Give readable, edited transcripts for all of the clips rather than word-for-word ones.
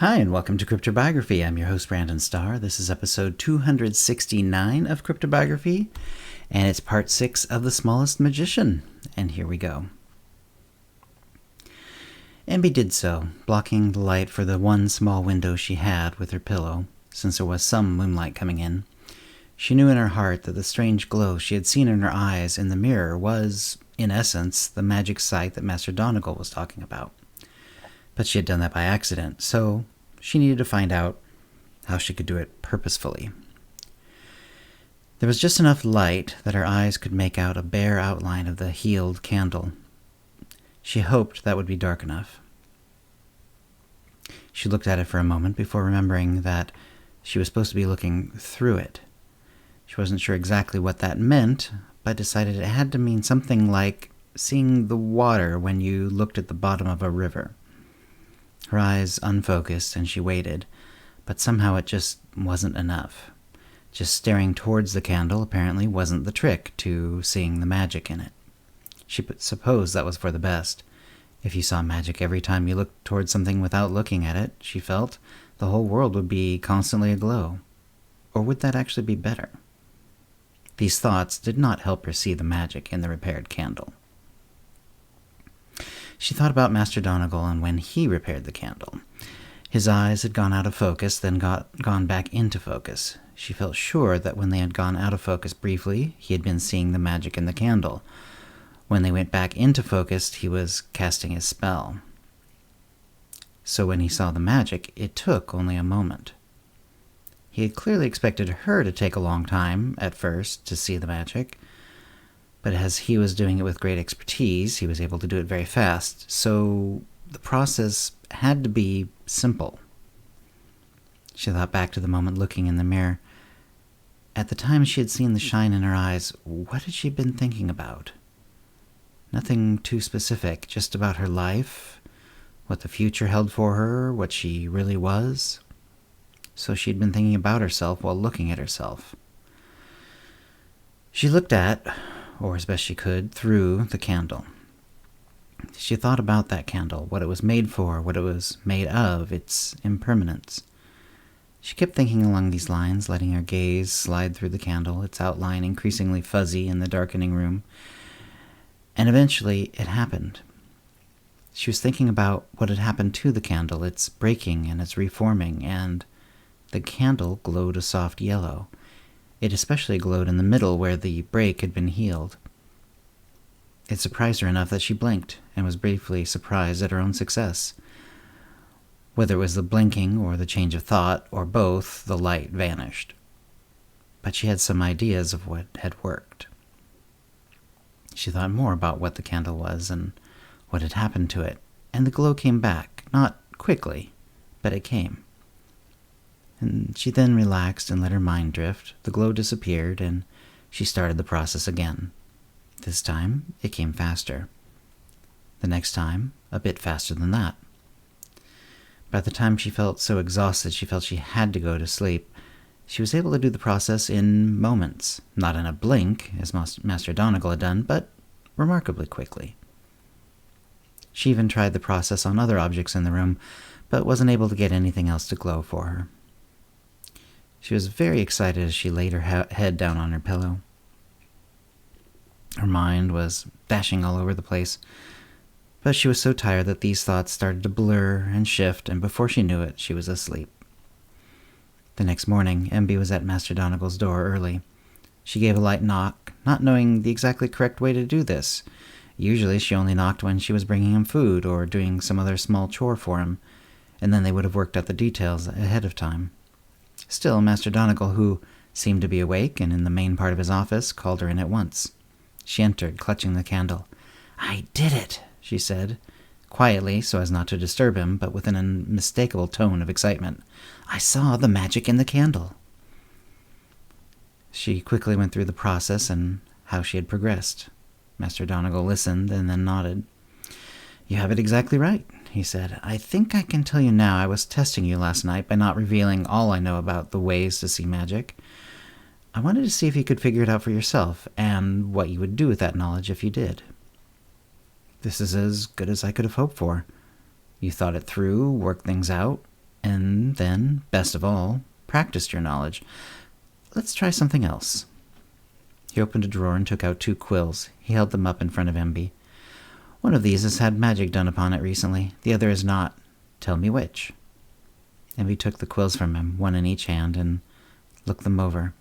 Hi, and welcome to CryptoBiography. I'm your host, Brandon Starr. This is episode 269 of CryptoBiography, and it's part 6 of The Smallest Magician. And here we go. Emby did so, blocking the light for the one small window she had with her pillow, since there was some moonlight coming in. She knew in her heart that the strange glow she had seen in her eyes in the mirror was, in essence, the magic sight that Master Donegal was talking about. But she had done that by accident, so she needed to find out how she could do it purposefully. There was just enough light that her eyes could make out a bare outline of the healed candle. She hoped that would be dark enough. She looked at it for a moment before remembering that she was supposed to be looking through it. She wasn't sure exactly what that meant, but decided it had to mean something like seeing the water when you looked at the bottom of a river. Her eyes unfocused, and she waited, but somehow it just wasn't enough. Just staring towards the candle apparently wasn't the trick to seeing the magic in it. She supposed that was for the best. If you saw magic every time you looked towards something without looking at it, she felt, the whole world would be constantly aglow. Or would that actually be better? These thoughts did not help her see the magic in the repaired candle. She thought about Master Donegal and when he repaired the candle. His eyes had gone out of focus, then gone back into focus. She felt sure that when they had gone out of focus briefly, he had been seeing the magic in the candle. When they went back into focus, he was casting his spell. So when he saw the magic, it took only a moment. He had clearly expected her to take a long time, at first, to see the magic, but as he was doing it with great expertise, he was able to do it very fast, so the process had to be simple. She thought back to the moment looking in the mirror. At the time she had seen the shine in her eyes, what had she been thinking about? Nothing too specific, just about her life, what the future held for her, what she really was. So she'd been thinking about herself while looking at herself. She looked at, or as best she could, through the candle. She thought about that candle, what it was made for, what it was made of, its impermanence. She kept thinking along these lines, letting her gaze slide through the candle, its outline increasingly fuzzy in the darkening room. And eventually it happened. She was thinking about what had happened to the candle, its breaking and its reforming, and the candle glowed a soft yellow. It especially glowed in the middle where the break had been healed. It surprised her enough that she blinked and was briefly surprised at her own success. Whether it was the blinking or the change of thought, or both, the light vanished. But she had some ideas of what had worked. She thought more about what the candle was and what had happened to it, and the glow came back, not quickly, but it came. And she then relaxed and let her mind drift. The glow disappeared, and she started the process again. This time, it came faster. The next time, a bit faster than that. By the time she felt so exhausted she felt she had to go to sleep, she was able to do the process in moments, not in a blink, as Master Donegal had done, but remarkably quickly. She even tried the process on other objects in the room, but wasn't able to get anything else to glow for her. She was very excited as she laid her head down on her pillow. Her mind was dashing all over the place, but she was so tired that these thoughts started to blur and shift, and before she knew it, she was asleep. The next morning, Emby was at Master Donegal's door early. She gave a light knock, not knowing the exactly correct way to do this. Usually she only knocked when she was bringing him food or doing some other small chore for him, and then they would have worked out the details ahead of time. Still, Master Donegal, who seemed to be awake and in the main part of his office, called her in at once. She entered, clutching the candle. "I did it," she said, quietly so as not to disturb him, but with an unmistakable tone of excitement. "I saw the magic in the candle." She quickly went through the process and how she had progressed. Master Donegal listened and then nodded. "You have it exactly right," he said. "I think I can tell you now I was testing you last night by not revealing all I know about the ways to see magic. I wanted to see if you could figure it out for yourself, and what you would do with that knowledge if you did. This is as good as I could have hoped for. You thought it through, worked things out, And then, best of all, practiced your knowledge. Let's try something else. He opened a drawer and took out 2 quills. He held them up in front of Emby. One of these has had magic done upon it recently. The other is not. Tell me which. Emby took the quills from him, one in each hand, and looked them over.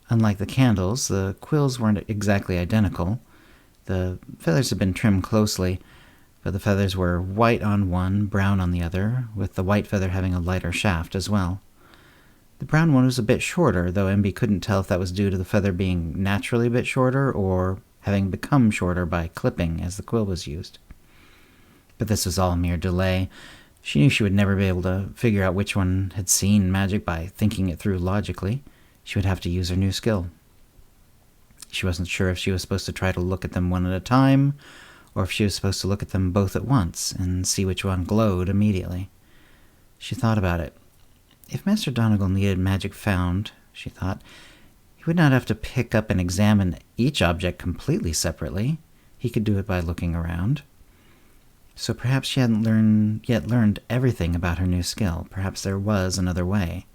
Unlike the candles, the quills weren't exactly identical. The feathers had been trimmed closely, but the feathers were white on one, brown on the other, with the white feather having a lighter shaft as well. The brown one was a bit shorter, though Emby couldn't tell if that was due to the feather being naturally a bit shorter or having become shorter by clipping as the quill was used. But this was all mere delay. She knew she would never be able to figure out which one had seen magic by thinking it through logically. She would have to use her new skill. She wasn't sure if she was supposed to try to look at them one at a time, or if she was supposed to look at them both at once and see which one glowed immediately. She thought about it. If Master Donegal needed magic found, she thought, he would not have to pick up and examine each object completely separately. He could do it by looking around. So perhaps she hadn't yet learned everything about her new skill. Perhaps there was another way.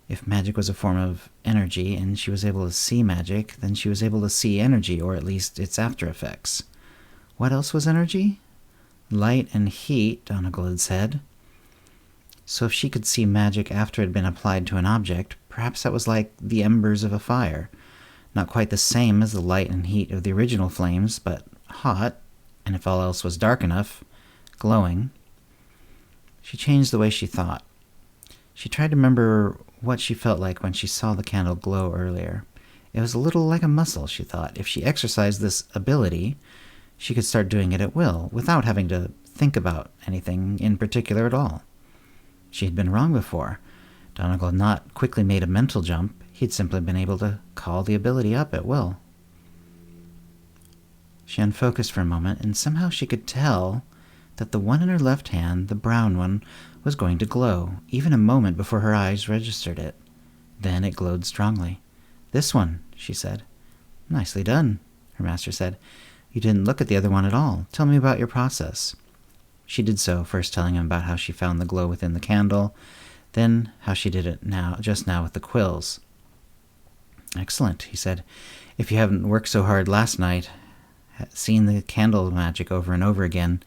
If magic was a form of energy and she was able to see magic, then she was able to see energy, or at least its after effects. What else was energy? Light and heat, Donegal had said. So if she could see magic after it had been applied to an object, perhaps that was like the embers of a fire. Not quite the same as the light and heat of the original flames, but hot, and if all else was dark enough, glowing. She changed the way she thought. She tried to remember what she felt like when she saw the candle glow earlier. It was a little like a muscle, she thought. If she exercised this ability, she could start doing it at will, without having to think about anything in particular at all. She had been wrong before. Donegal had not quickly made a mental jump. He'd simply been able to call the ability up at will. She unfocused for a moment, and somehow she could tell that the one in her left hand, the brown one, was going to glow, even a moment before her eyes registered it. Then it glowed strongly. "This one," she said. "Nicely done," her master said. "You didn't look at the other one at all. Tell me about your process." She did so, first telling him about how she found the glow within the candle, then how she did it just now with the quills. "Excellent," he said. "If you haven't worked so hard last night, seen the candle magic over and over again,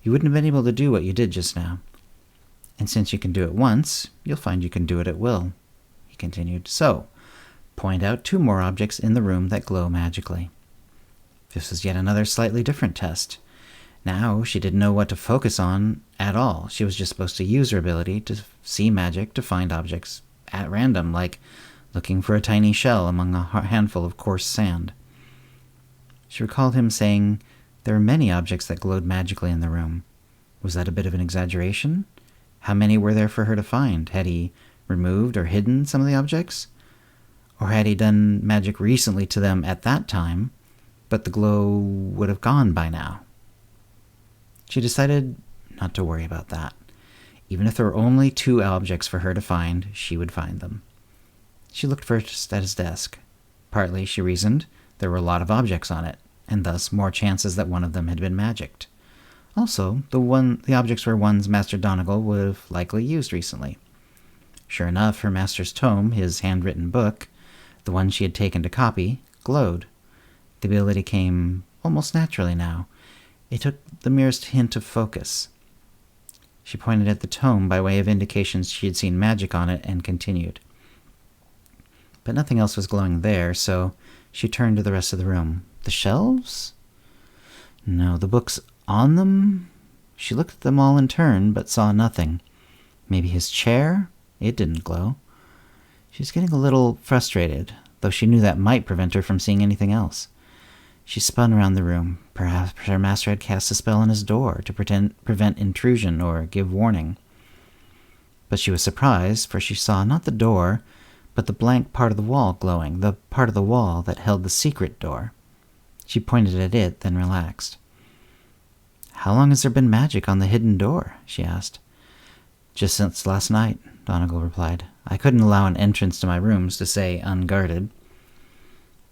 you wouldn't have been able to do what you did just now. And since you can do it once, you'll find you can do it at will," he continued. "So, point out 2 more objects in the room that glow magically." This was yet another slightly different test. Now she didn't know what to focus on at all. She was just supposed to use her ability to see magic to find objects at random, like looking for a tiny shell among a handful of coarse sand. She recalled him saying there were many objects that glowed magically in the room. Was that a bit of an exaggeration? How many were there for her to find? Had he removed or hidden some of the objects? Or had he done magic recently to them at that time, but the glow would have gone by now? She decided not to worry about that. Even if there were only 2 objects for her to find, she would find them. She looked first at his desk. Partly, she reasoned, there were a lot of objects on it, and thus more chances that one of them had been magicked. Also, the objects were ones Master Donegal would have likely used recently. Sure enough, her master's tome, his handwritten book, the one she had taken to copy, glowed. The ability came almost naturally now. It took the merest hint of focus. She pointed at the tome by way of indications she had seen magic on it and continued. But nothing else was glowing there, so she turned to the rest of the room. The shelves? No, the books on them? She looked at them all in turn, but saw nothing. Maybe his chair? It didn't glow. She was getting a little frustrated, though she knew that might prevent her from seeing anything else. She spun around the room. Perhaps her master had cast a spell on his door to prevent intrusion or give warning. But she was surprised, for she saw not the door, but the blank part of the wall glowing, the part of the wall that held the secret door. She pointed at it, then relaxed. "How long has there been magic on the hidden door?" she asked. "Just since last night," Donegal replied. "I couldn't allow an entrance to my rooms to stay unguarded."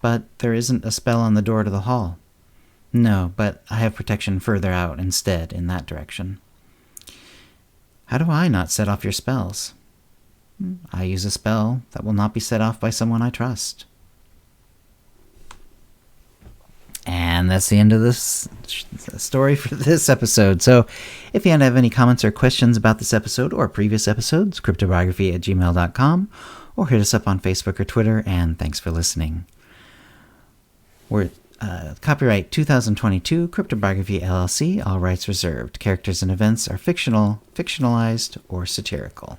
"But there isn't a spell on the door to the hall." "No, but I have protection further out instead, in that direction." How do I not set off your spells? I use a spell that will not be set off by someone I trust. And that's the end of this story for this episode. So if you have any comments or questions about this episode or previous episodes, cryptobiography@gmail.com, or hit us up on Facebook or Twitter, and thanks for listening. We're copyright 2022, CryptoBiography LLC, all rights reserved. Characters and events are fictional, fictionalized, or satirical.